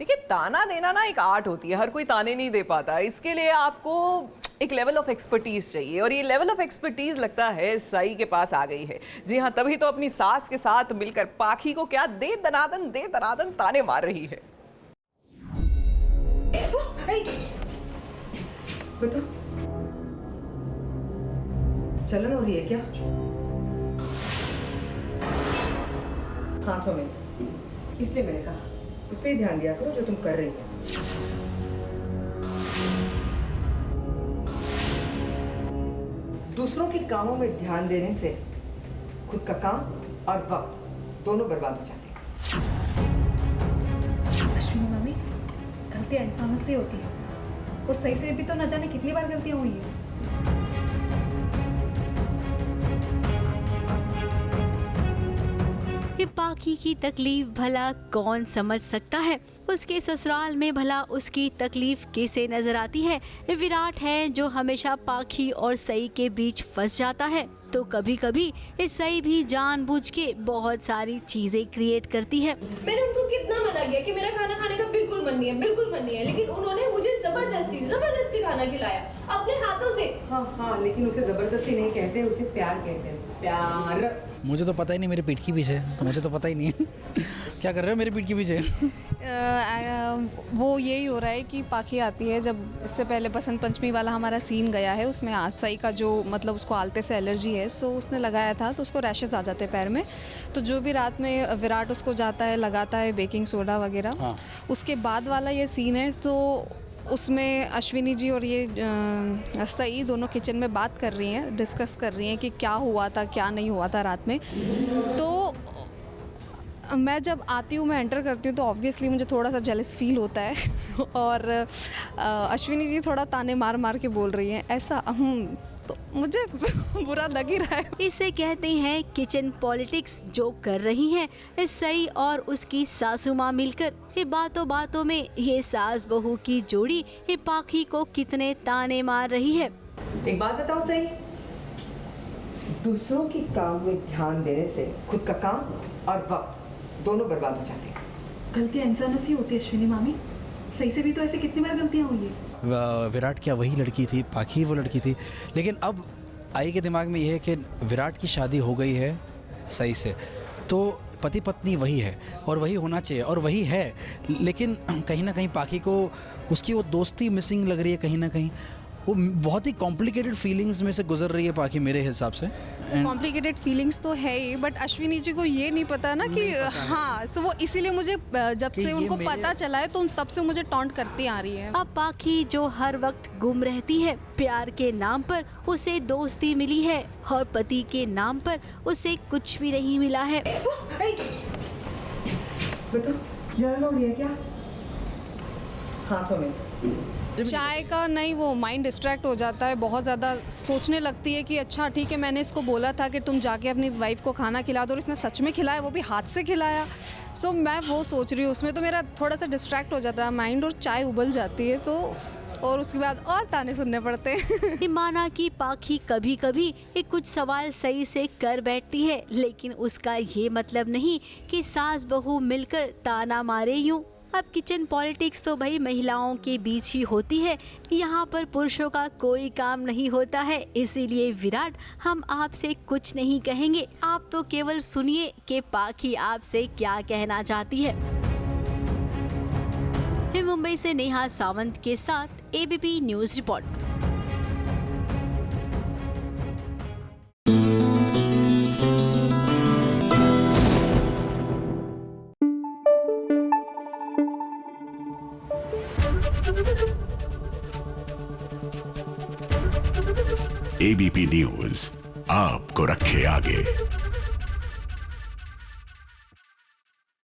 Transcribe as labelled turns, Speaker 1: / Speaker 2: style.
Speaker 1: देखिए, ताना देना ना एक आर्ट होती है, हर कोई ताने नहीं दे पाता। इसके लिए आपको एक लेवल ऑफ एक्सपर्टीज चाहिए, और ये लेवल ऑफ एक्सपर्टीज लगता है साई के पास आ गई है। जी हाँ, तभी तो अपनी सास के साथ मिलकर पाखी को क्या दे दनादन ताने मार रही है।
Speaker 2: बेटा, चलन हो रही है क्या? हाथों में, इसलिए मैंने कहा उस पर ध्यान दिया करो जो तुम कर रही हो। दूसरों के कामों में ध्यान देने से खुद का काम और वक्त दोनों बर्बाद हो जाते हैं।
Speaker 3: अश्विनी मम्मी, गलतियां इंसानों से होती है, और सही से भी तो न जाने कितनी बार गलतियां हुई है।
Speaker 4: पाखी की तकलीफ भला कौन समझ सकता है? उसके ससुराल में भला उसकी तकलीफ कैसे नजर आती है? विराट है जो हमेशा पाखी और सई के बीच फंस जाता है, तो कभी कभी सई भी जानबूझ के बहुत सारी चीजें क्रिएट करती है।
Speaker 5: मैंने उनको कितना मना किया कि मेरा खाना खाने का बिल्कुल मन नहीं है, बिल्कुल मन नहीं है, लेकिन उन्होंने मुझे जबरदस्ती खाना खिलाया अपने हाथों से।
Speaker 2: हाँ, लेकिन उसे जबरदस्ती नहीं कहते, उसे प्यार कहते हैं। प्यार।
Speaker 6: मुझे तो पता ही नहीं मेरे पीठ के पीछे, तो मुझे तो पता ही नहीं है क्या कर रहे हो मेरे पीठ के पीछे।
Speaker 7: वो यही हो रहा है कि पाखी आती है, जब इससे पहले बसंत पंचमी वाला हमारा सीन गया है, उसमें सई का जो मतलब उसको आलते से एलर्जी है, सो उसने लगाया था तो उसको रैशेस आ जाते हैं पैर में। तो जो भी रात में विराट उसको जाता है लगाता है बेकिंग सोडा वगैरह।
Speaker 6: हाँ।
Speaker 7: उसके बाद वाला ये सीन है, तो उसमें अश्विनी जी और ये सई दोनों किचन में बात कर रही हैं, डिस्कस कर रही हैं कि क्या हुआ था क्या नहीं हुआ था रात में। तो मैं जब आती हूँ, मैं एंटर करती हूँ, तो ऑब्वियसली मुझे थोड़ा सा जेलस फील होता है और अश्विनी जी थोड़ा ताने मार मार के बोल रही हैं ऐसा, तो मुझे बुरा लग ही रहा है।
Speaker 4: इसे कहते हैं किचन पॉलिटिक्स जो कर रही हैं सई और उसकी सासू माँ मिलकर। ये बातों बातों में ये सास बहू की जोड़ी ये पाखी को कितने ताने मार रही है।
Speaker 2: एक बात बताओ सही, दूसरों के काम में ध्यान देने से खुद का काम और वक्त दोनों बर्बाद हो जाते हैं।
Speaker 3: गलतियां इंसानों से होती है अश्विनी मामी, सही से भी तो ऐसे कितनी बार गलतियां हुई है।
Speaker 6: विराट क्या वही लड़की थी? पाखी वो लड़की थी। लेकिन अब आई के दिमाग में ये है कि विराट की शादी हो गई है सही से, तो पति पत्नी वही है और वही होना चाहिए और वही है। लेकिन कहीं ना कहीं पाखी को उसकी वो दोस्ती मिसिंग लग रही है कहीं ना कहीं। वो बहुत ही कॉम्प्लिकेटेड फीलिंग्स में से गुजर रही है पाखी मेरे हिसाब से।
Speaker 7: कॉम्प्लिकेटेड फीलिंग्स तो है ही, बट अश्विनी जी को ये नहीं पता ना कि हाँ, सो वो इसीलिए मुझे जब से उनको पता चला है तो तब से मुझे टॉन्ट करती आ रही है।
Speaker 4: अब पाखी जो हर वक्त गुम रहती है, प्यार के नाम पर उसे दोस्ती मिली है और पति के नाम पर उसे कुछ भी नहीं मिला है।
Speaker 2: बेटा, जलन हो रही है क्या? हाथों में।
Speaker 7: चाय का नहीं, वो माइंड डिस्ट्रैक्ट हो जाता है, बहुत ज़्यादा सोचने लगती है कि अच्छा ठीक है, मैंने इसको बोला था कि तुम जाके अपनी वाइफ को खाना खिला दो, और इसने सच में खिलाया, वो भी हाथ से खिलाया। सो मैं वो सोच रही हूँ, उसमें तो मेरा थोड़ा सा डिस्ट्रैक्ट हो जाता है माइंड, और चाय उबल जाती है, तो और उसके बाद और ताने सुनने पड़ते हैं।
Speaker 4: माना कि पाखी कभी कभी कुछ सवाल सही से कर बैठती है, लेकिन उसका ये मतलब नहीं कि सास बहू मिलकर ताना मारे यूं। अब किचन पॉलिटिक्स तो भाई महिलाओं के बीच ही होती है, यहाँ पर पुरुषों का कोई काम नहीं होता है। इसीलिए विराट, हम आपसे कुछ नहीं कहेंगे, आप तो केवल सुनिए कि पाखी आपसे क्या कहना चाहती है। मुंबई से नेहा सावंत के साथ ABP news report.
Speaker 8: ABP news आपको रखे आगे।